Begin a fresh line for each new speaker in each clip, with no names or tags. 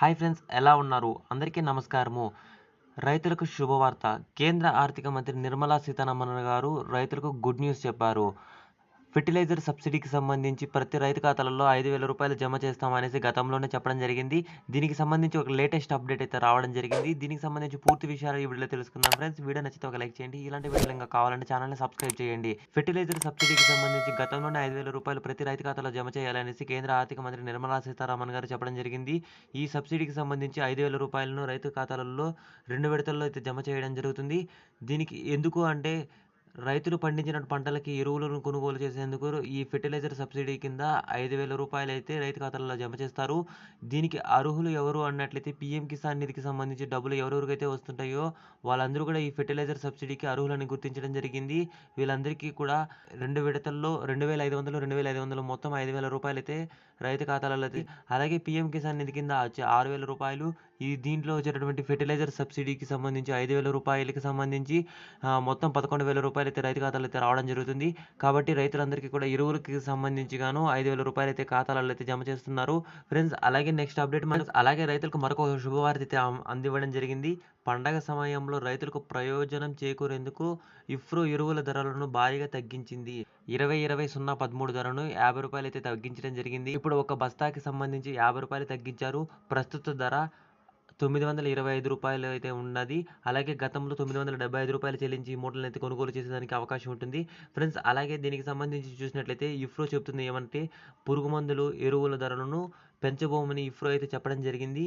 Hi friends, ఎలా ఉన్నారు? అందరికీ నమస్కారము. రైతులకు శుభవార్త. కేంద్ర ఆర్థిక మంత్రి నిర్మలా సీతారామన్ గారు రైతులకు గుడ్ న్యూస్ చెప్పారు. ఫెర్టిలైజర్ సబ్సిడీకి సంబంధించి ప్రతి రైతు ఖాతాలలో రూ. 5,000 జమ చేస్తామనేసి గతంలోనే చెప్పడం జరిగింది. దీనికి సంబంధించి ఒక లేటెస్ట్ అప్డేట్ అయితే రావడం జరిగింది. దీనికి సంబంధించి పూర్తి విషయాలు ఈ వీడియోలో తెలుసుకుందాం ఫ్రెండ్స్. వీడియో నచ్చితే ఒక లైక్ చేయండి. ఇలాంటి వీడియోలు ఇంకా కావాలంటే ఛానల్‌ని సబ్స్క్రైబ్ చేయండి. ఫెర్టిలైజర్ సబ్సిడీకి సంబంధించి గతంలోనే రూ. 5,000 ప్రతి రైతు ఖాతాలో జమ చేయాలనేసి కేంద్ర ఆర్థిక మంత్రి నిర్మలా సీతారామన్ గారు చెప్పడం జరిగింది. ఈ సబ్సిడీకి సంబంధించి రూ. 5,000 రైతు ఖాతాలలో 2 విడతల్లో అయితే జమ చేయడం జరుగుతుంది. దీనికి ఎందుకు అంటే రైతులు పండించిన పంటలకి ఎరువులను కొనుగోలు చేసేందుకు ఈ ఫెర్టిలైజర్ సబ్సిడీ కింద రూ. 5,000 అయితే రైతు ఖాతాలలో జమ చేస్తారు. దీనికి అర్హులు ఎవరు అన్నట్లయితే పీఎం కిసాన్ నిధికి సంబంధించి డబ్బులు ఎవరెవరికైతే వస్తుంటాయో వాళ్ళందరూ కూడా ఈ ఫెర్టిలైజర్ సబ్సిడీకి అర్హులని గుర్తించడం జరిగింది. వీళ్ళందరికీ కూడా 2 విడతల్లో 2,500, 2,500 మొత్తం రూ. 5,000 అయితే రైతు ఖాతాలలో అయితే అలాగే పీఎం కిసాన్ నిధి కింద వచ్చే రూ. 6,000 ఈ దీంట్లో వచ్చేటటువంటి ఫెర్టిలైజర్ సబ్సిడీకి సంబంధించి రూ. 5,000కి సంబంధించి మొత్తం రూ. 11,000 అయితే రైతు ఖాతాలో అయితే రావడం జరుగుతుంది. కాబట్టి రైతులందరికీ కూడా ఎరువులకి సంబంధించి గాను రూ. 5,000 అయితే ఖాతాలలో అయితే జమ చేస్తున్నారు. ఫ్రెండ్స్ అలాగే నెక్స్ట్ అప్డేట్ అలాగే రైతులకు మరొక శుభవార్త అయితే అందివ్వడం జరిగింది. పండగ సమయంలో రైతులకు ప్రయోజనం చేకూరేందుకు ఇఫ్రో ఎరువుల ధరలను భారీగా తగ్గించింది. 20-20-0-13 ధరను రూ. 50 అయితే తగ్గించడం జరిగింది. ఇప్పుడు ఒక బస్తాకి సంబంధించి రూ. 50 తగ్గించారు. ప్రస్తుత ధర రూ. 925 అయితే ఉన్నది. అలాగే గతంలో రూ. 975 చెల్లించి ఈ మూటలనైతే కొనుగోలు చేసేదానికి అవకాశం ఉంటుంది. ఫ్రెండ్స్ అలాగే దీనికి సంబంధించి చూసినట్లయితే ఇఫ్రో చెప్తుంది ఏమంటే పురుగు మందులు, ఎరువుల ధరలను పెంచబోమని ఇఫ్రో అయితే చెప్పడం జరిగింది.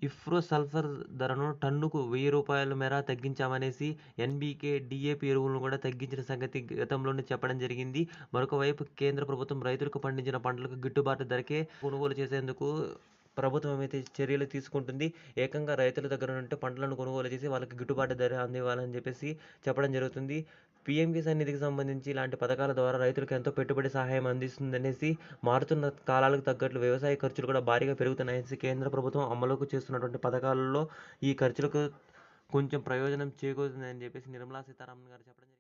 ఇఫ్రో సల్ఫర్ ధరను టన్నుకు రూ. 1,000 మేర తగ్గించామనేసి ఎన్‌బీకే, డీఏపీ ఎరువులను కూడా తగ్గించిన సంగతి గతంలోనే చెప్పడం జరిగింది. మరొక వైపు కేంద్ర ప్రభుత్వం రైతులకు పండించిన పంటలకు గిట్టుబాటు ధరకే కొనుగోలు చేసేందుకు ప్రభుత్వం అయితే చర్యలు తీసుకుంటుంది. ఏకంగా రైతుల దగ్గర నుండి పంటలను కొనుగోలు చేసి వాళ్ళకి గిట్టుబాటు ధర అందివ్వాలని చెప్పేసి చెప్పడం జరుగుతుంది. పీఎం కిసాన్ నిధికి సంబంధించి ఇలాంటి పథకాల ద్వారా రైతులకు ఎంతో పెట్టుబడి సహాయం అందిస్తుందనేసి మారుతున్న కాలాలకు తగ్గట్లు వ్యవసాయ ఖర్చులు కూడా భారీగా పెరుగుతున్నాయనేసి కేంద్ర ప్రభుత్వం అమలుకు చేస్తున్నటువంటి పథకాలలో ఈ ఖర్చులకు కొంచెం ప్రయోజనం చేకూరుతుందని చెప్పేసి నిర్మలా సీతారామన్ గారు చెప్పడం జరిగింది.